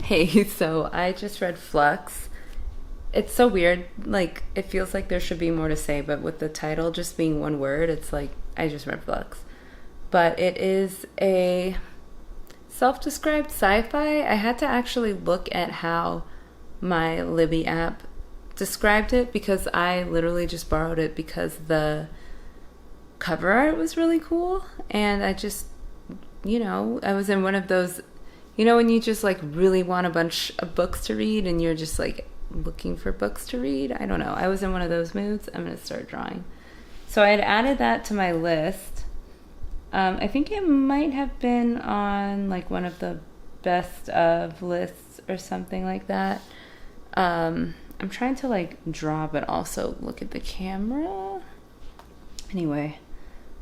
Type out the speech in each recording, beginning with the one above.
Hey, so I just read Flux. It's so weird. Like, it feels like there should be more to say, but with the title just being one word, it's like, I just read Flux. But it is a self described sci fi. I had to actually look at how my Libby app described it because I literally just borrowed it because the cover art was really cool. And I was in one of those, when you just like really want a bunch of books to read and you're just like looking for books to read. I don't know. I was in one of those moods. I'm going to start drawing. So I had added that to my list. I think it might have been on like one of the best of lists or something like that. I'm trying to like draw, but also look at the camera. Anyway,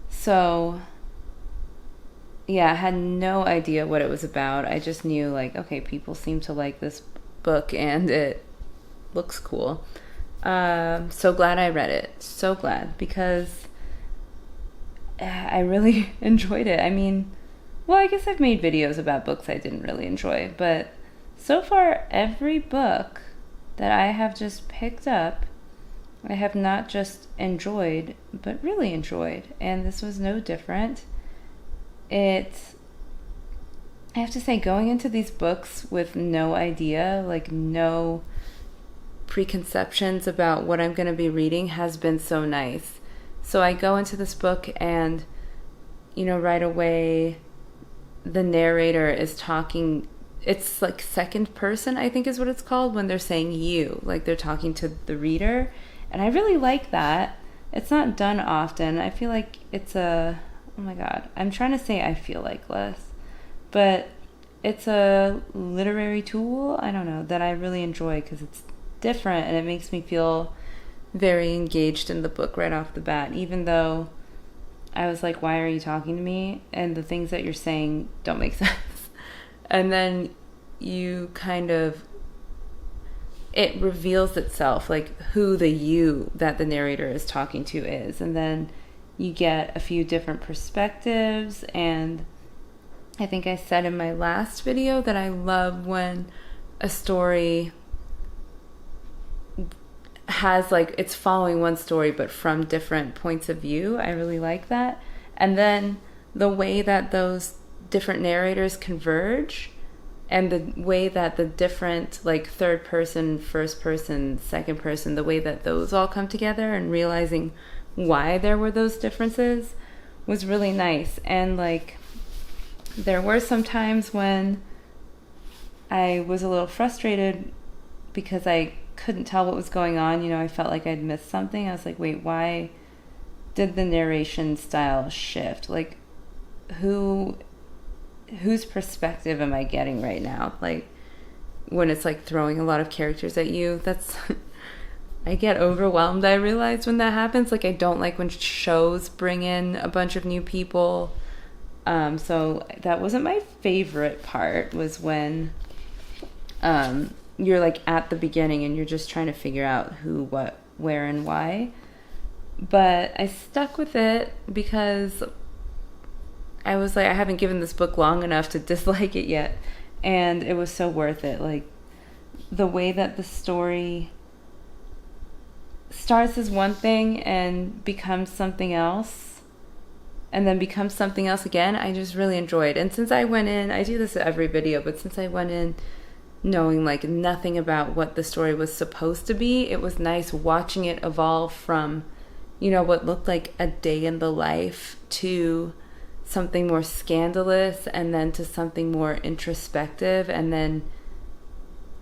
so yeah, I had no idea what it was about. I just knew like, okay, people seem to like this book and it looks cool. So glad I read it. So glad because I really enjoyed it. I mean, well, I guess I've made videos about books I didn't really enjoy, but so far every book that I have just picked up, I have not just enjoyed, but really enjoyed. And this was no different. I have to say, going into these books with no idea, like no preconceptions about what I'm going to be reading has been so nice. So I go into this book and, right away, the narrator is talking. It's like second person, I think is what it's called, when they're saying you, like they're talking to the reader. And I really like that. It's not done often. I feel like oh my God, I'm trying to say I feel like less, but it's a literary tool, I don't know, that I really enjoy because it's different and it makes me feel very engaged in the book right off the bat, even though I was like, why are you talking to me? And the things that you're saying don't make sense. And then you it reveals itself, like who the you that the narrator is talking to is. And then you get a few different perspectives. And I think I said in my last video that I love when a story has like, it's following one story, but from different points of view. I really like that. And then the way that those different narrators converge and the way that the different like third person, first person, second person, the way that those all come together and realizing why there were those differences was really nice. And like there were some times when I was a little frustrated because I couldn't tell what was going on. I felt like I'd missed something. I was like, wait, why did the narration style shift? Like whose perspective am I getting right now? Like when it's like throwing a lot of characters at you, that's I get overwhelmed. I realize when that happens. Like I don't like when shows bring in a bunch of new people. So that wasn't my favorite part, was when you're like at the beginning and you're just trying to figure out who, what, where, and why. But I stuck with it because I was like, I haven't given this book long enough to dislike it yet. And it was so worth it. Like the way that the story starts as one thing and becomes something else and then becomes something else again, I just really enjoyed. And since I went in, I do this at every video, but since I went in knowing like nothing about what the story was supposed to be, it was nice watching it evolve from, what looked like a day in the life to something more scandalous, and then to something more introspective, and then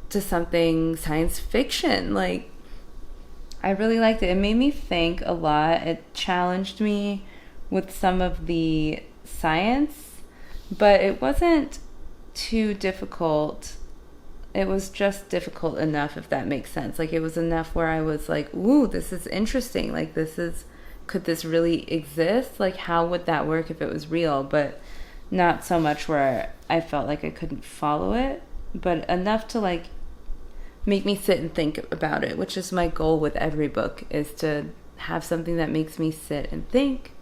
to something science fiction. Like I really liked it. It made me think a lot. It challenged me with some of the science, but it wasn't too difficult. It was just difficult enough, if that makes sense. Like it was enough where I was like, ooh, this is interesting. Like could this really exist? Like how would that work if it was real? But not so much where I felt like I couldn't follow it, but enough to like make me sit and think about it, which is my goal with every book, is to have something that makes me sit and think.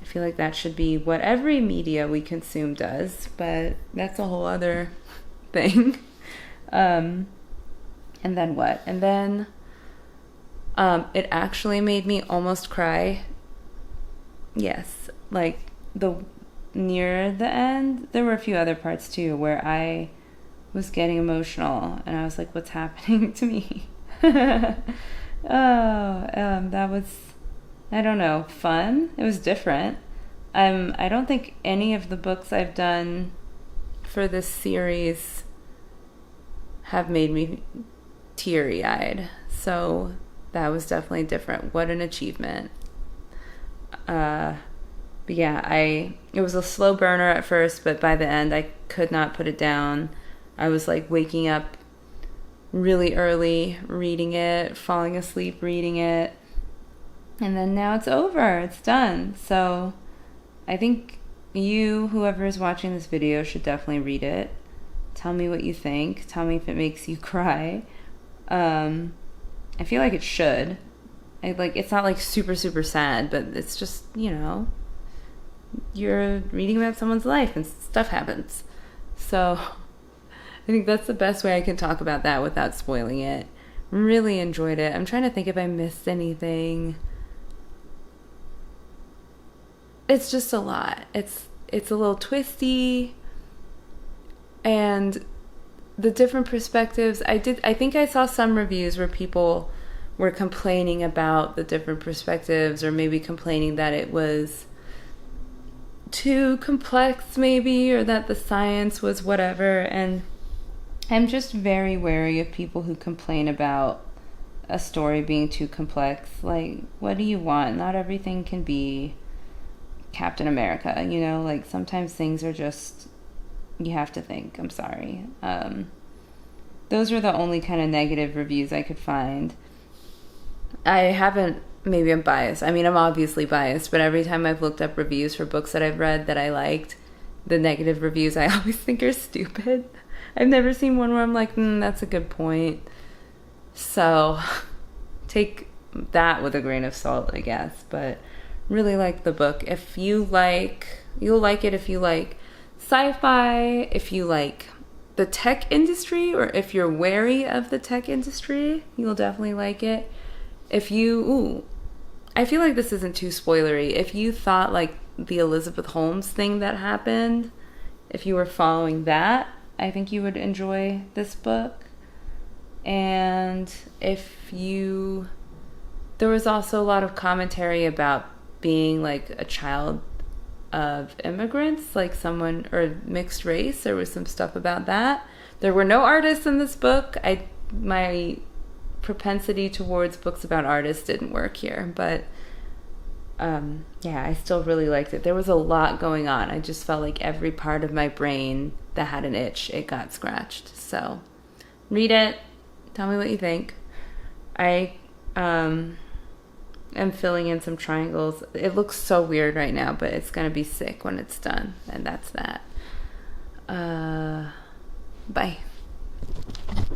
I feel like that should be what every media we consume does, but that's a whole other thing. And then what? And then it actually made me almost cry. Yes, like near the end, there were a few other parts too where I was getting emotional, and I was like, "What's happening to me?" That was, I don't know, fun. It was different. I don't think any of the books I've done for this series have made me teary-eyed. So that was definitely different. What an achievement. But yeah, it was a slow burner at first, but by the end I could not put it down. I was like waking up really early reading it, falling asleep reading it, and then now it's over. It's done. So I think whoever is watching this video, should definitely read it. Tell me what you think. Tell me if it makes you cry. I feel like it should. It's not like super, super sad, but it's just, you're reading about someone's life and stuff happens. So I think that's the best way I can talk about that without spoiling it. Really enjoyed it. I'm trying to think if I missed anything. It's just a lot. It's a little twisty, and the different perspectives. I think I saw some reviews where people were complaining about the different perspectives, or maybe complaining that it was too complex maybe, or that the science was whatever. And I'm just very wary of people who complain about a story being too complex. Like, what do you want? Not everything can be Captain America, sometimes things are just, you have to think. I'm sorry. Those were the only kind of negative reviews I could find. Maybe I'm biased. I mean, I'm obviously biased, but every time I've looked up reviews for books that I've read that I liked, the negative reviews I always think are stupid. I've never seen one where I'm like, that's a good point. So take that with a grain of salt, I guess. But really like the book. You'll like it if you like sci-fi, if you like the tech industry, or if you're wary of the tech industry, you'll definitely like it. I feel like this isn't too spoilery. If you thought like the Elizabeth Holmes thing that happened, if you were following that, I think you would enjoy this book. And there was also a lot of commentary about being like a child of immigrants, like someone, or mixed race. There was some stuff about that. There were no artists in this book. My propensity towards books about artists didn't work here, but I still really liked it. There was a lot going on. I just felt like every part of my brain that had an itch, it got scratched. So read it. Tell me what you think. I am filling in some triangles. It looks so weird right now, but it's going to be sick when it's done. And that's that. Bye.